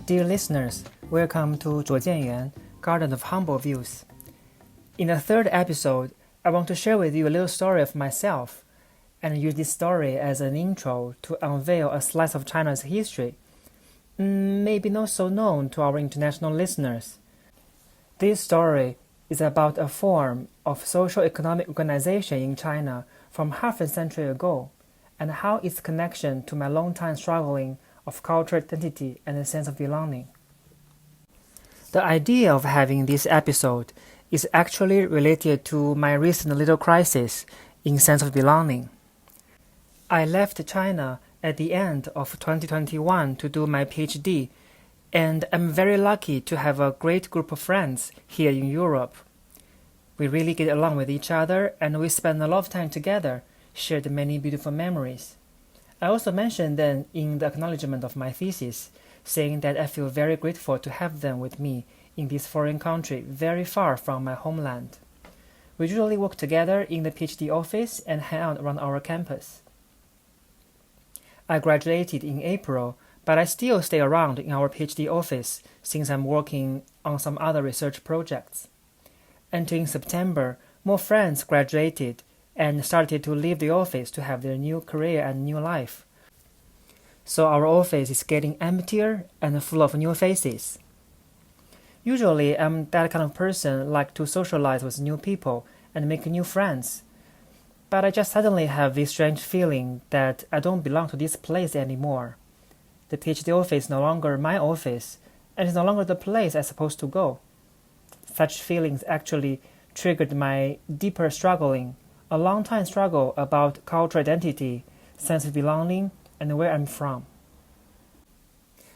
Dear listeners, welcome to 左见园, Garden of Humble Views. In the third episode, I want to share with you a little story of myself and use this story as an intro to unveil a slice of China's history, maybe not so known to our international listeners. This story is about a form of social-economic organization in China from half a century ago, and how its connection to my long-time struggling of cultural identity and a sense of belonging. The idea of having this episode is actually related to my recent little crisis in sense of belonging. I left China at the end of 2021 to do my PhD, and I'm very lucky to have a great group of friends here in Europe. We really get along with each other, and we spend a lot of time together, shared many beautiful memories. I also mentioned them in the acknowledgement of my thesis, saying that I feel very grateful to have them with me in this foreign country very far from my homeland. We usually work together in the PhD office and hang out around our campus. I graduated in April, but I still stay around in our PhD office since I'm working on some other research projects. Until in September, more friends graduated and started to leave the office to have their new career and new life. So our office is getting emptier and full of new faces. Usually, I'm that kind of person like to socialize with new people and make new friends. But I just suddenly have this strange feeling that I don't belong to this place anymore. The PhD office is no longer my office, and it's no longer the place I'm supposed to go. Such feelings actually triggered my deeper struggling, a long-time struggle about cultural identity, sense of belonging, and where I'm from.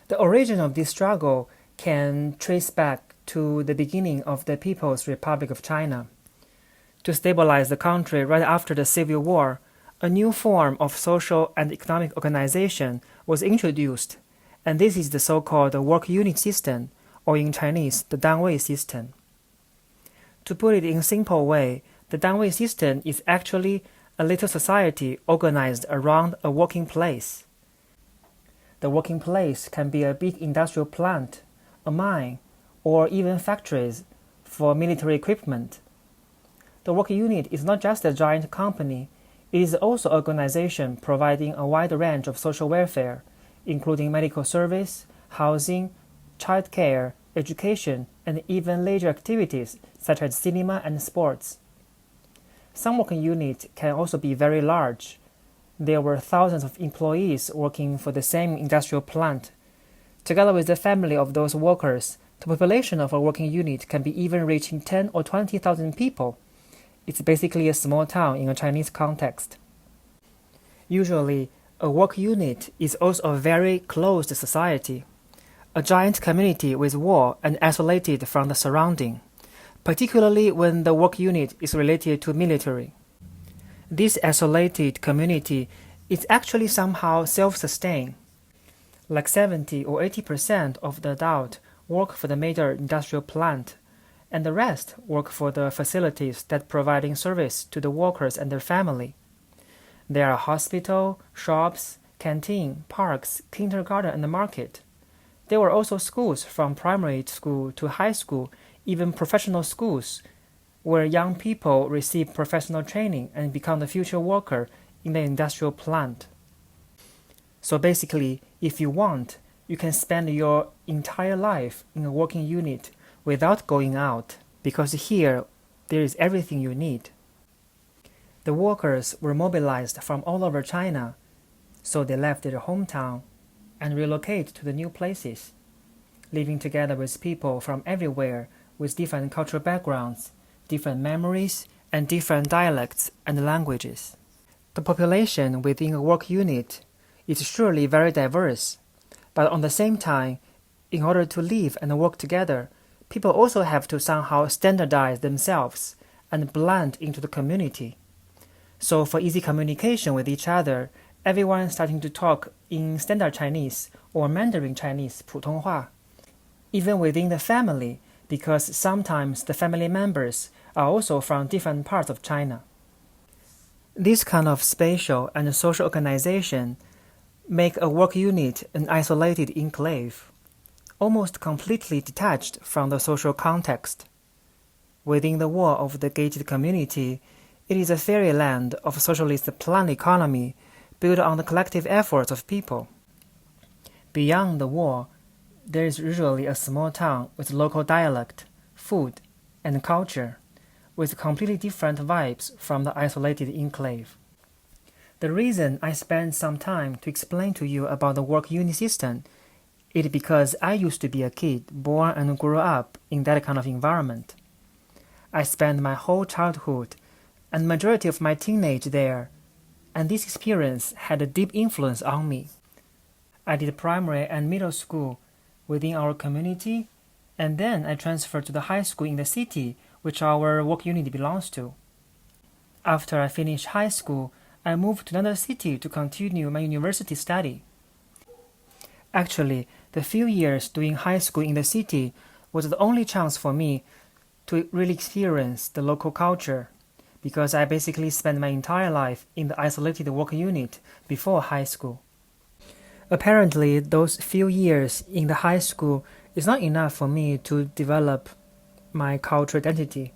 The origin of this struggle can trace back to the beginning of the People's Republic of China. To stabilize the country right after the Civil War, a new form of social and economic organization was introduced, and this is the so-called work unit system, or in Chinese, the Danwei system. To put it in a simple way, the Danwei system is actually a little society organized around a working place. The working place can be a big industrial plant, a mine, or even factories for military equipment. The work unit is not just a giant company, it is also an organization providing a wide range of social welfare, including medical service, housing, childcare, education, and even leisure activities such as cinema and sports. Some working units can also be very large. There were thousands of employees working for the same industrial plant. Together with the family of those workers, the population of a working unit can be even reaching 10 or 20,000 people. It's basically a small town in a Chinese context. Usually, a work unit is also a very closed society, a giant community with wall and isolated from the surrounding, particularly when the work unit is related to military. This isolated community is actually somehow self-sustained. Like 70 or 80% of the adults work for the major industrial plant, and the rest work for the facilities that providing service to the workers and their family. There are hospital, shops, canteen, parks, kindergarten, and the market. There were also schools from primary school to high school, even professional schools, where young people receive professional training and become the future worker in the industrial plant. So basically, if you want, you can spend your entire life in a working unit without going out, because here there is everything you need. The workers were mobilized from all over China, so they left their hometown and relocated to the new places, living together with people from everywhere with different cultural backgrounds, different memories, and different dialects and languages. The population within a work unit is surely very diverse, but at the same time, in order to live and work together, people also have to somehow standardize themselves and blend into the community. So for easy communication with each other, everyone starting to talk in standard Chinese or Mandarin Chinese, 普通话. Even within the family, because sometimes the family members are also from different parts of China. This kind of spatial and social organization make a work unit an isolated enclave. almost completely detached from the social context. Within the wall of the gated community, it is a fairyland of socialist planned economy built on the collective efforts of people. Beyond the wall, there is usually a small town with local dialect, food, and culture, with completely different vibes from the isolated enclave. The reason I spend some time to explain to you about the work unit system is because I used to be a kid born and grew up in that kind of environment. I spent my whole childhood and majority of my teenage there, and this experience had a deep influence on me. I did primary and middle school within our community, and then I transferred to the high school in the city which our work unit belongs to. After I finished high school, I moved to another city to continue my university study. Actually, the few years doing high school in the city was the only chance for me to really experience the local culture, because I basically spent my entire life in the isolated work unit before high school. Apparently, those few years in the high school is not enough for me to develop my cultural identity,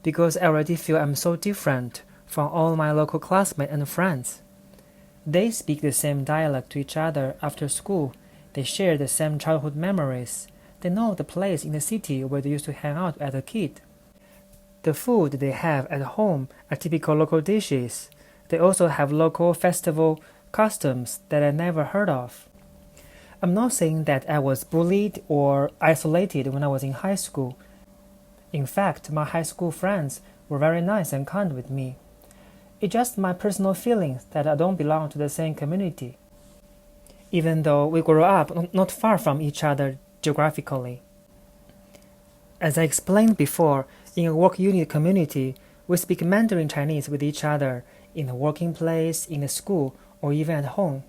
because I already feel I'm so different from all my local classmates and friends. They speak the same dialect to each other after school, they share the same childhood memories, they know the place in the city where they used to hang out as a kid. The food they have at home are typical local dishes. They also have local festival customs that I never heard of. I'm not saying that I was bullied or isolated when I was in high school. In fact, my high school friends were very nice and kind with me. It's just my personal feelings that I don't belong to the same community, even though we grew up not far from each other geographically. As I explained before, in a work unit community, we speak Mandarin Chinese with each other in the working place, in the school, or even at home.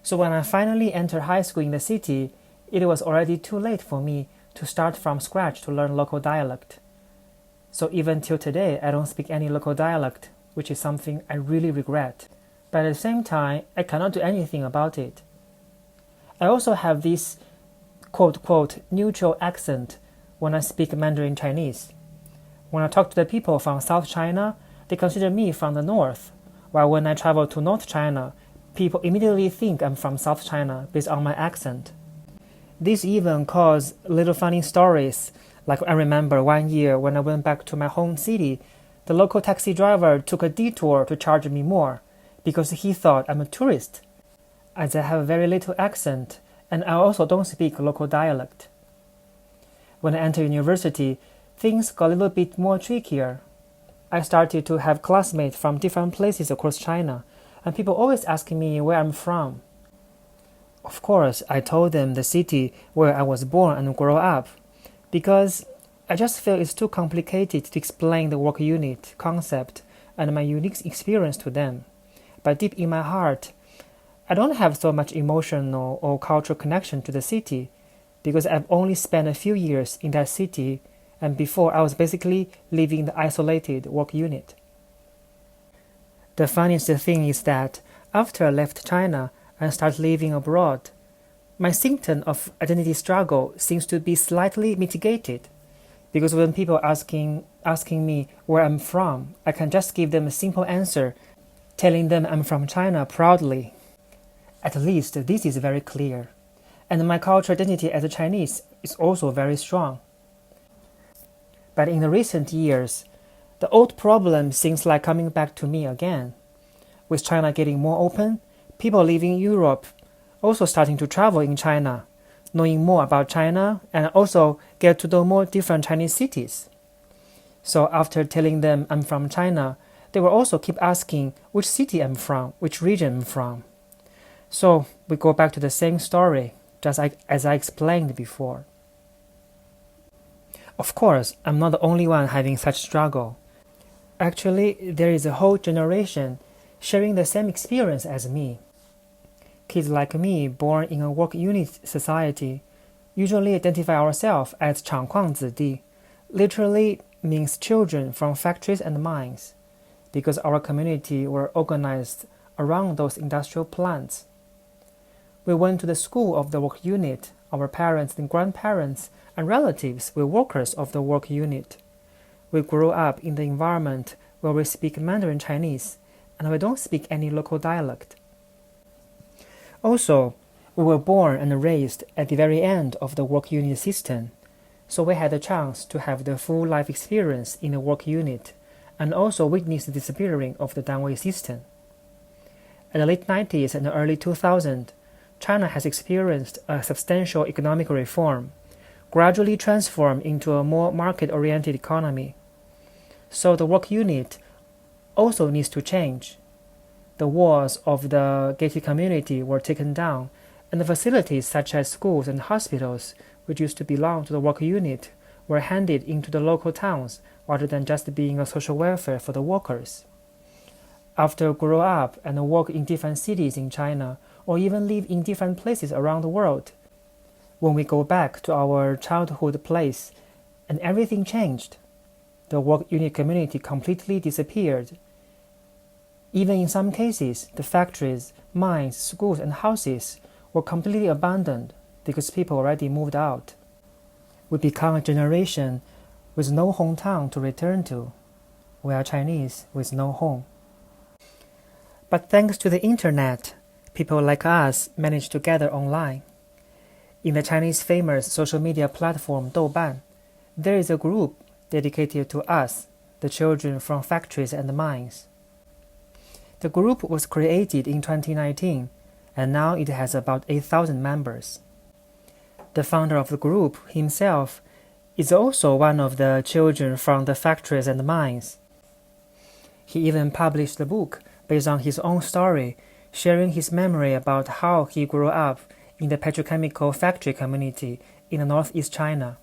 So when I finally entered high school in the city, it was already too late for me to start from scratch to learn local dialect. So even till today, I don't speak any local dialect, which is something I really regret. But at the same time, I cannot do anything about it. I also have this quote-quote neutral accent when I speak Mandarin Chinese. When I talk to the people from South China, they consider me from the north, while when I travel to North China, people immediately think I'm from South China based on my accent. This even caused little funny stories, like I remember one year when I went back to my home city, the local taxi driver took a detour to charge me more because he thought I'm a tourist, as I have very little accent and I also don't speak local dialect. When I entered university, things got a little bit more trickier. I started to have classmates from different places across China, and people always asking me where I'm from. Of course, I told them the city where I was born and grew up, because I just feel it's too complicated to explain the work unit concept and my unique experience to them. But deep in my heart, I don't have so much emotional or cultural connection to the city, because I've only spent a few years in that city, and before I was basically living the isolated work unit. The funniest thing is that after I left China and started living abroad, my symptom of identity struggle seems to be slightly mitigated, because when people asking me where I'm from, I can just give them a simple answer, telling them I'm from China proudly. At least this is very clear, and my cultural identity as a Chinese is also very strong. But in the recent years, the old problem seems like coming back to me again. With China getting more open, people living in Europe also starting to travel in China, knowing more about China, and also get to know more different Chinese cities. So after telling them I'm from China, they will also keep asking which city I'm from, which region I'm from. So we go back to the same story, just as I explained before. Of course, I'm not the only one having such struggle. Actually, there is a whole generation sharing the same experience as me. Kids like me, born in a work unit society, usually identify ourselves as 厂矿子弟, literally means children from factories and mines, because our community were organized around those industrial plants. We went to the school of the work unit, our parents and grandparents and relatives were workers of the work unit. We grew up in the environment where we speak Mandarin Chinese, and we don't speak any local dialect. Also, we were born and raised at the very end of the work unit system, so we had a chance to have the full life experience in the work unit and also witness the disappearing of the Danwei system. In the late 90s and the early 2000s, China has experienced a substantial economic reform, gradually transformed into a more market-oriented economy. So the work unit also needs to change. The walls of the gated community were taken down, and the facilities such as schools and hospitals, which used to belong to the work unit, were handed into the local towns rather than just being a social welfare for the workers. After grow up and work in different cities in China, or even live in different places around the world, when we go back to our childhood place and everything changed, the work unit community completely disappeared. Even in some cases, the factories, mines, schools, and houses were completely abandoned because people already moved out. We become a generation with no hometown to return to. We are Chinese with no home. But thanks to the internet, people like us managed to gather online. In the Chinese famous social media platform Douban, there is a group dedicated to us, the children from factories and mines. The group was created in 2019, and now it has about 8,000 members. The founder of the group himself is also one of the children from the factories and mines. He even published a book based on his own story, sharing his memory about how he grew up in the petrochemical factory community in the northeast China.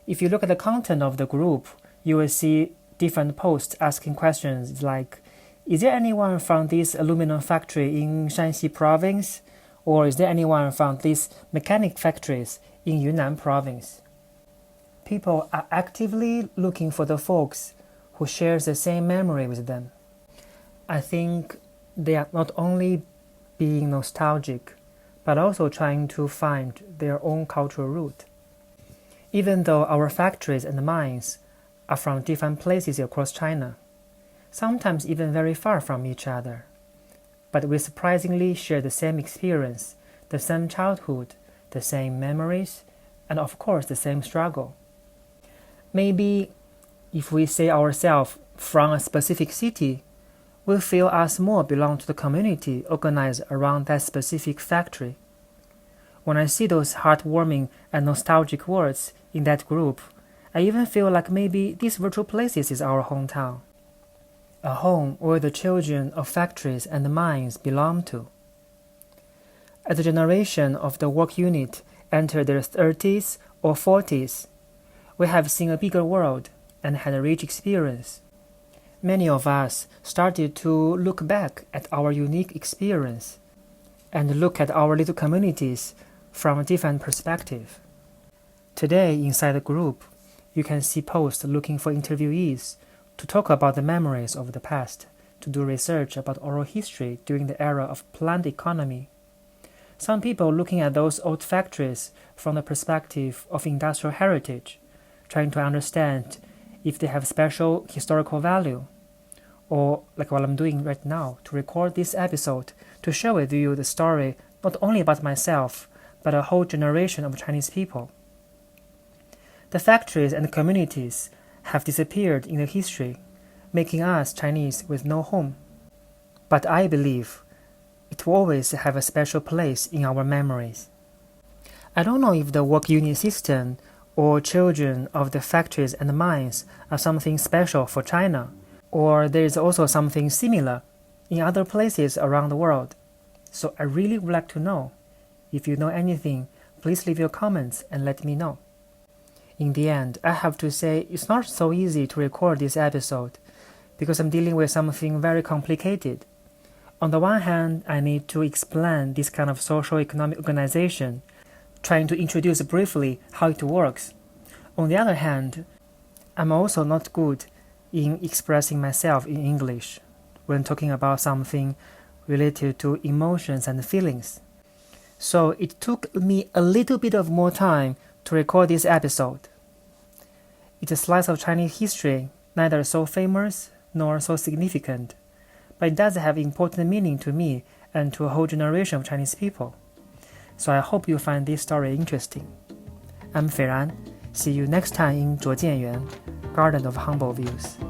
If you look at the content of the group, you will see different posts asking questions like, is there anyone from this aluminum factory in Shanxi province? Or is there anyone from these mechanic factories in Yunnan province? People are actively looking for the folks who share the same memory with them. I think they are not only being nostalgic, but also trying to find their own cultural root. Even though our factories and mines are from different places across China, sometimes even very far from each other, but we surprisingly share the same experience, the same childhood, the same memories, and of course the same struggle. Maybe if we say ourselves from a specific city, we feel us more belong to the community organized around that specific factory. When I see those heartwarming and nostalgic words in that group, I even feel like maybe these virtual places is our hometown, a home where the children of factories and mines belong to. As a generation of the work unit enter their 30s or 40s, we have seen a bigger world and had a rich experience. Many of us started to look back at our unique experience and look at our little communities from a different perspective. Today, inside the group, you can see posts looking for interviewees to talk about the memories of the past, to do research about oral history during the era of planned economy. Some people looking at those old factories from the perspective of industrial heritage, trying to understand if they have special historical value, or like what I'm doing right now, to record this episode to share with you the story not only about myself, but a whole generation of Chinese people. The factories and communities have disappeared in the history, making us Chinese with no home. But I believe it will always have a special place in our memories. I don't know if the work unit system or children of the factories and mines are something special for China, or there is also something similar in other places around the world. So I really would like to know. If you know anything, please leave your comments and let me know. In the end, I have to say it's not so easy to record this episode because I'm dealing with something very complicated. On the one hand, I need to explain this kind of socio-economic organization, trying to introduce briefly how it works. On the other hand, I'm also not good in expressing myself in English when talking about something related to emotions and feelings. so it took me a little bit of more time to record this episode. It's a slice of Chinese history, neither so famous nor so significant, but it does have important meaning to me and to a whole generation of Chinese people. So I hope you find this story interesting. I'm Feiran. See you next time in 卓建园, Garden of Humble Views.